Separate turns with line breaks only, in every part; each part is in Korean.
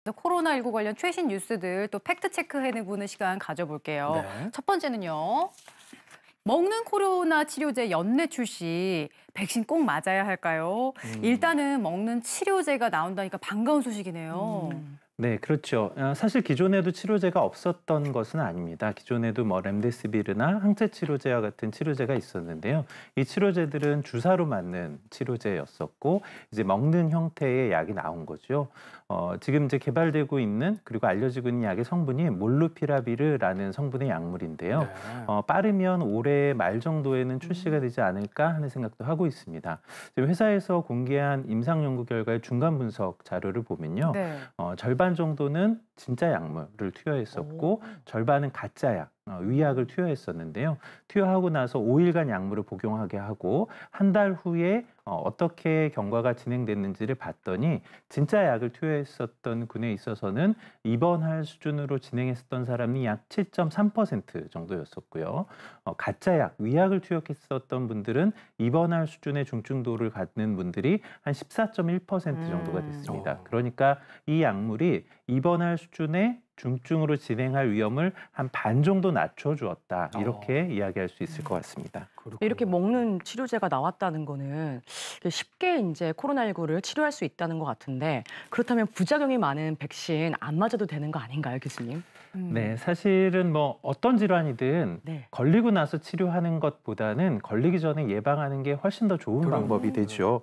코로나19 관련 최신 뉴스들 또 팩트 체크해보는 시간 가져볼게요.
네.
첫 번째는요. 먹는 코로나 치료제 연내 출시, 백신 꼭 맞아야 할까요? 일단은 먹는 치료제가 나온다니까 반가운 소식이네요.
네, 그렇죠. 사실 기존에도 치료제가 없었던 것은 아닙니다. 기존에도 뭐 렘데시비르나 항체 치료제와 같은 치료제가 있었는데요. 이 치료제들은 주사로 맞는 치료제였었고 이제 먹는 형태의 약이 나온 거죠. 지금 이제 개발되고 있는 그리고 알려지고 있는 약의 성분이 몰루피라비르라는 성분의 약물인데요.
네.
빠르면 올해 말 정도에는 출시가 되지 않을까 하는 생각도 하고 있습니다. 지금 회사에서 공개한 임상 연구 결과의 중간 분석 자료를 보면요.
네.
절반 정도는 진짜 약물을 투여했었고 절반은 가짜 약, 위약을 투여했었는데요. 투여하고 나서 5일간 약물을 복용하게 하고 한 달 후에 어떻게 경과가 진행됐는지를 봤더니 진짜 약을 투여했었던 군에 있어서는 입원할 수준으로 진행했었던 사람이 약 7.3% 정도였었고요. 가짜 약, 위약을 투여했었던 분들은 입원할 수준의 중증도를 갖는 분들이 한 14.1% 정도가 됐습니다. 그러니까 이 약물이 입원할 수준의 중증으로 진행할 위험을 한 반 정도 낮춰주었다. 이렇게 이야기할 수 있을 것 같습니다.
이렇게 먹는 치료제가 나왔다는 거는 쉽게 이제 코로나19를 치료할 수 있다는 것 같은데 그렇다면 부작용이 많은 백신 안 맞아도 되는 거 아닌가요, 교수님?
네, 사실은 뭐 어떤 질환이든
네.
걸리고 나서 치료하는 것보다는 걸리기 전에 예방하는 게 훨씬 더 좋은 방법이 되죠.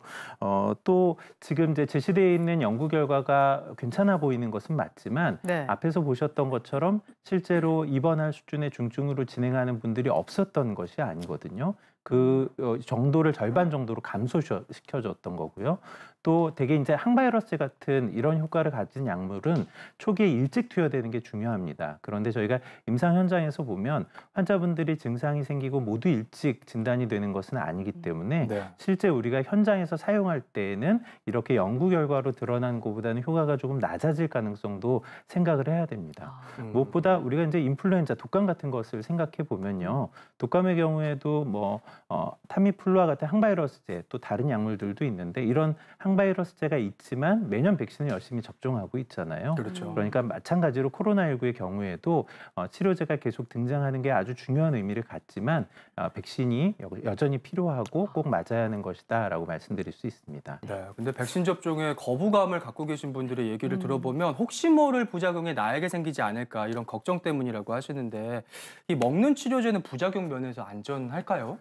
또 지금 이제 제시되어 있는 연구 결과가 괜찮아 보이는 것은 맞지만
네.
앞에서 보셨던 것처럼 실제로 입원할 수준의 중증으로 진행하는 분들이 없었던 것이 아니거든요. 그 정도를 절반 정도로 감소시켜줬던 거고요. 또 되게 이제 항바이러스 같은 이런 효과를 가진 약물은 초기에 일찍 투여되는 게 중요합니다. 그런데 저희가 임상 현장에서 보면 환자분들이 증상이 생기고 모두 일찍 진단이 되는 것은 아니기 때문에
네.
실제 우리가 현장에서 사용할 때에는 이렇게 연구 결과로 드러난 것보다는 효과가 조금 낮아질 가능성도 생각을 해야 됩니다. 무엇보다 우리가 이제 인플루엔자, 독감 같은 것을 생각해 보면요. 독감의 경우에도 뭐 타미플루와 같은 항바이러스제 또 다른 약물들도 있는데 이런 항바이러스제가 있지만 매년 백신을 열심히 접종하고 있잖아요.
그렇죠.
그러니까 마찬가지로 코로나19의 경우에도 치료제가 계속 등장하는 게 아주 중요한 의미를 갖지만 백신이 여전히 필요하고 꼭 맞아야 하는 것이다라고 말씀드릴 수 있습니다.
네, 근데 백신 접종에 거부감을 갖고 계신 분들의 얘기를 들어보면 혹시 모를 부작용이 나에게 생기지 않을까 이런 걱정 때문이라고 하시는데 이 먹는 치료제는 부작용 면에서 안전할까요?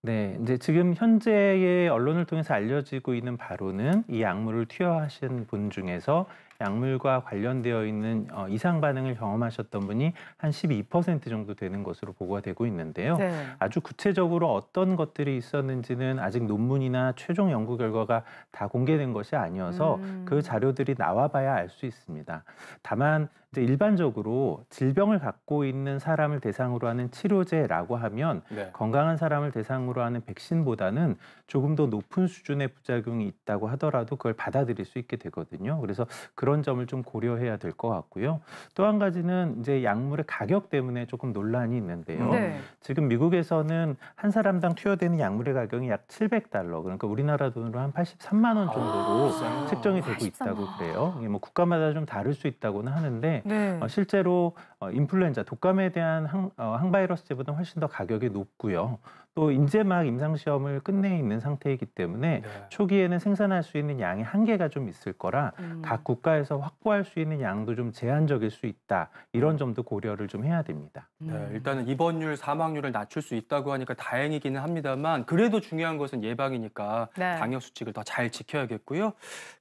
네, 이제 지금 현재의 언론을 통해서 알려지고 있는 바로는 이 약물을 투여하신 분 중에서 약물과 관련되어 있는 이상 반응을 경험하셨던 분이 한 12% 정도 되는 것으로 보고가 되고 있는데요.
네.
아주 구체적으로 어떤 것들이 있었는지는 아직 논문이나 최종 연구 결과가 다 공개된 것이 아니어서 그 자료들이 나와봐야 알 수 있습니다. 다만 이제 일반적으로 질병을 갖고 있는 사람을 대상으로 하는 치료제라고 하면
네.
건강한 사람을 대상으로 하는 백신보다는 조금 더 높은 수준의 부작용이 있다고 하더라도 그걸 받아들일 수 있게 되거든요. 그래서 그런 점을 좀 고려해야 될 것 같고요. 또 한 가지는 이제 약물의 가격 때문에 조금 논란이 있는데요.
네.
지금 미국에서는 한 사람당 투여되는 약물의 가격이 약 $700, 그러니까 우리나라 돈으로 한 83만 원 정도로 책정이 되고 있다고 그래요. 이게 뭐 국가마다 좀 다를 수 있다고는 하는데
네.
실제로 인플루엔자, 독감에 대한 항바이러스제보다 훨씬 더 가격이 높고요. 또 이제 막 임상시험을 끝내 있는 상태이기 때문에 초기에는 생산할 수 있는 양의 한계가 좀 있을 거라 각 국가에서 확보할 수 있는 양도 좀 제한적일 수 있다. 이런 점도 고려를 좀 해야 됩니다.
네, 일단은 입원율, 사망률을 낮출 수 있다고 하니까 다행이기는 합니다만 그래도 중요한 것은 예방이니까
네.
방역 수칙을 더 잘 지켜야겠고요.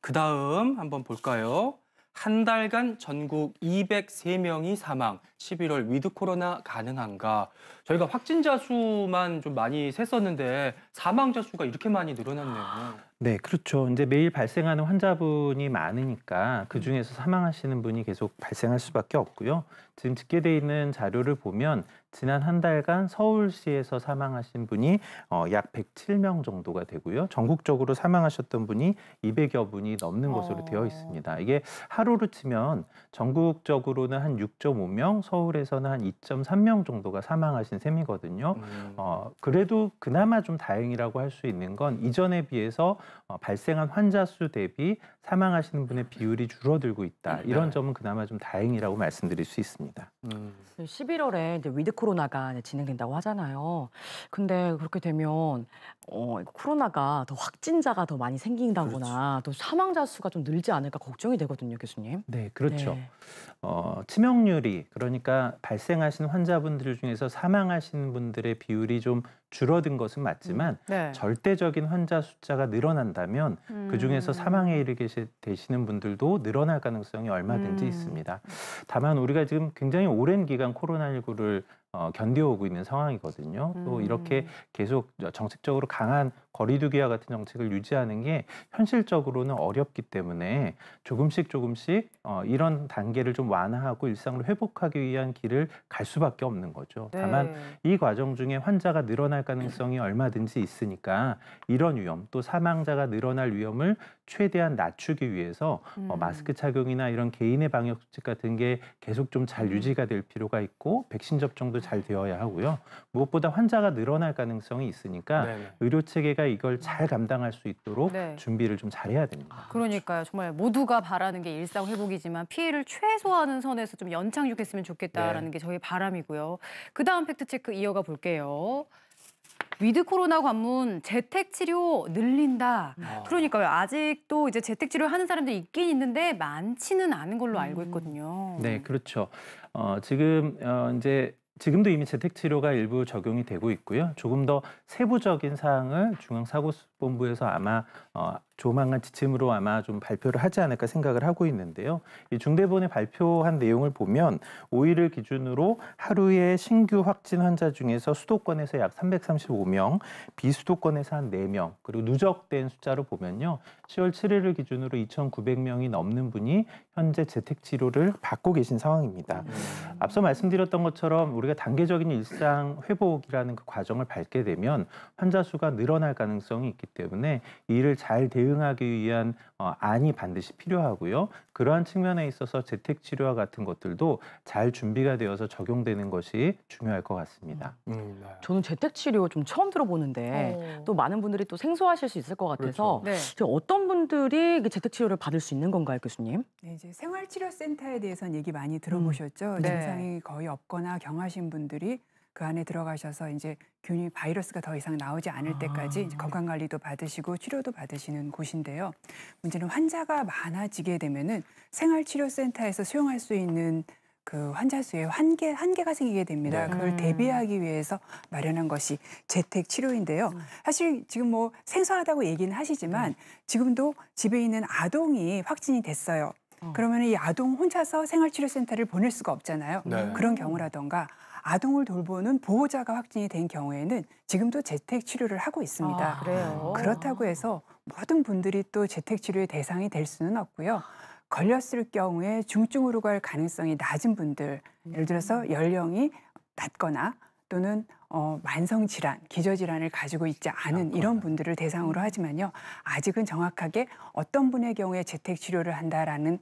그다음 한번 볼까요? 한 달간 전국 203명이 사망, 11월 위드 코로나 가능한가? 저희가 확진자 수만 좀 많이 셌었는데 사망자 수가 이렇게 많이 늘어났네요.
네, 그렇죠. 이제 매일 발생하는 환자분이 많으니까 그중에서 사망하시는 분이 계속 발생할 수밖에 없고요. 지금 집계돼 있는 자료를 보면 지난 한 달간 서울시에서 사망하신 분이 약 107명 정도가 되고요. 전국적으로 사망하셨던 분이 200여 분이 넘는 것으로 되어 있습니다. 이게 하루로 치면 전국적으로는 한 6.5명, 서울에서는 한 2.3명 정도가 사망하신 셈이거든요. 그래도 그나마 좀 다행이라고 할 수 있는 건 이전에 비해서 발생한 환자 수 대비 사망하시는 분의 비율이 줄어들고 있다. 이런 점은 그나마 좀 다행이라고 말씀드릴 수 있습니다.
11월에 이제 위드 코로나가 이제 진행된다고 하잖아요. 근데 그렇게 되면 코로나가 더 확진자가 더 많이 생긴다거나 또 사망자 수가 좀 늘지 않을까 걱정이 되거든요, 교수님.
네, 그렇죠.
네.
치명률이 그러니까 발생하신 환자분들 중에서 사망하시는 분들의 비율이 좀 줄어든 것은 맞지만
네.
절대적인 환자 숫자가 늘어난다면 그중에서 사망에 이르게 되시는 분들도 늘어날 가능성이 얼마든지 있습니다. 다만 우리가 지금 굉장히 오랜 기간 코로나19를 견뎌오고 있는 상황이거든요. 또 이렇게 계속 정책적으로 강한 거리두기와 같은 정책을 유지하는 게 현실적으로는 어렵기 때문에 조금씩 이런 단계를 좀 완화하고 일상으로 회복하기 위한 길을 갈 수밖에 없는 거죠. 다만 이 과정 중에 환자가 늘어날 가능성이 얼마든지 있으니까 이런 위험, 또 사망자가 늘어날 위험을 최대한 낮추기 위해서 마스크 착용이나 이런 개인의 방역 수칙 같은 게 계속 좀 잘 유지가 될 필요가 있고 백신 접종도 잘 되어야 하고요. 무엇보다 환자가 늘어날 가능성이 있으니까 의료 체계가 이걸 잘 감당할 수 있도록 준비를 좀 잘해야 됩니다.
그러니까요. 정말 모두가 바라는 게 일상 회복이지만 피해를 최소화하는 선에서 좀 연착륙했으면 좋겠다라는 게 저희 바람이고요. 그다음 팩트체크 이어가 볼게요. 위드 코로나 관문 재택 치료 늘린다. 그러니까요. 아직도 이제 재택 치료 하는 사람들이 있긴 있는데 많지는 않은 걸로 알고 있거든요.
네, 그렇죠. 지금도 이미 재택 치료가 일부 적용이 되고 있고요. 조금 더 세부적인 사항을 중앙사고본부에서 아마 조만간 지침으로 아마 좀 발표를 하지 않을까 생각을 하고 있는데요. 이 중대본에 발표한 내용을 보면 5일을 기준으로 하루에 신규 확진 환자 중에서 수도권에서 약 335명, 비수도권에서 한 4명, 그리고 누적된 숫자로 보면요. 10월 7일을 기준으로 2,900명이 넘는 분이 현재 재택 치료를 받고 계신 상황입니다. 앞서 말씀드렸던 것처럼 우리가 단계적인 일상 회복이라는 그 과정을 밟게 되면 환자 수가 늘어날 가능성이 있기 때문에 이를 잘 대응하기 위한 안이 반드시 필요하고요. 그러한 측면에 있어서 재택 치료와 같은 것들도 잘 준비가 되어서 적용되는 것이 중요할 것 같습니다.
저는 재택 치료 좀 처음 들어보는데 또 많은 분들이 또 생소하실 수 있을 것 같아서 어떤 분들이 재택 치료를 받을 수 있는 건가요, 교수님?
네, 이제 생활치료센터에 대해서는 얘기 많이 들어보셨죠. 증상이 거의 없거나 경하신 분들이 그 안에 들어가셔서 이제 균이 바이러스가 더 이상 나오지 않을 때까지 이제 건강관리도 받으시고 치료도 받으시는 곳인데요. 문제는 환자가 많아지게 되면은 생활치료센터에서 수용할 수 있는 그 환자 수의 한계가 생기게 됩니다. 그걸 대비하기 위해서 마련한 것이 재택 치료인데요. 사실 지금 뭐 생소하다고 얘기는 하시지만 지금도 집에 있는 아동이 확진이 됐어요. 그러면 이 아동 혼자서 생활치료센터를 보낼 수가 없잖아요. 그런 경우라던가 아동을 돌보는 보호자가 확진이 된 경우에는 지금도 재택 치료를 하고 있습니다.
그래요?
그렇다고 해서 모든 분들이 또 재택 치료의 대상이 될 수는 없고요. 걸렸을 경우에 중증으로 갈 가능성이 낮은 분들, 예를 들어서 연령이 낮거나 또는 만성질환, 기저질환을 가지고 있지 않은 이런 분들을 대상으로 하지만요. 아직은 정확하게 어떤 분의 경우에 재택치료를 한다라는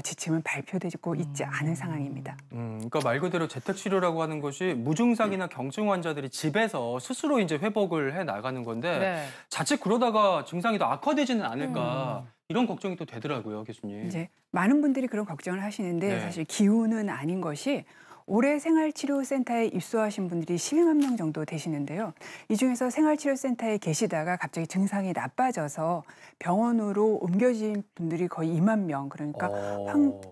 지침은 발표되고 있지 않은 상황입니다.
그러니까 말 그대로 재택치료라고 하는 것이 무증상이나 경증 환자들이 집에서 스스로 이제 회복을 해 나가는 건데 자칫 그러다가 증상이 더 악화되지는 않을까 이런 걱정이 또 되더라고요, 교수님.
이제 많은 분들이 그런 걱정을 하시는데 사실 기우는 아닌 것이 올해 생활치료센터에 입소하신 분들이 12만 명 정도 되시는데요. 이 중에서 생활치료센터에 계시다가 갑자기 증상이 나빠져서 병원으로 옮겨진 분들이 거의 2만 명, 그러니까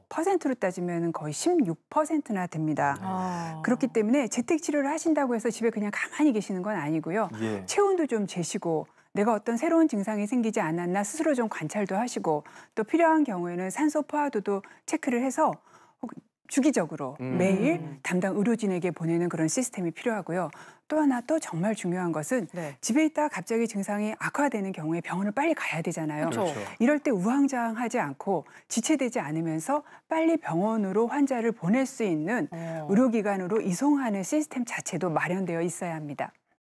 퍼센트로 따지면 거의 16%나 됩니다. 그렇기 때문에 재택치료를 하신다고 해서 집에 그냥 가만히 계시는 건 아니고요. 체온도 좀 재시고 내가 어떤 새로운 증상이 생기지 않았나 스스로 좀 관찰도 하시고 또 필요한 경우에는 산소 포화도도 체크를 해서 주기적으로 매일 담당 의료진에게 보내는 그런 시스템이 필요하고요. 또 하나 또 정말 중요한 것은
네.
집에 있다가 갑자기 증상이 악화되는 경우에 병원을 빨리 가야 되잖아요.
그렇죠.
이럴 때 우왕좌왕하지 않고 지체되지 않으면서 빨리 병원으로 환자를 보낼 수 있는 의료기관으로 이송하는 시스템 자체도 마련되어 있어야 합니다.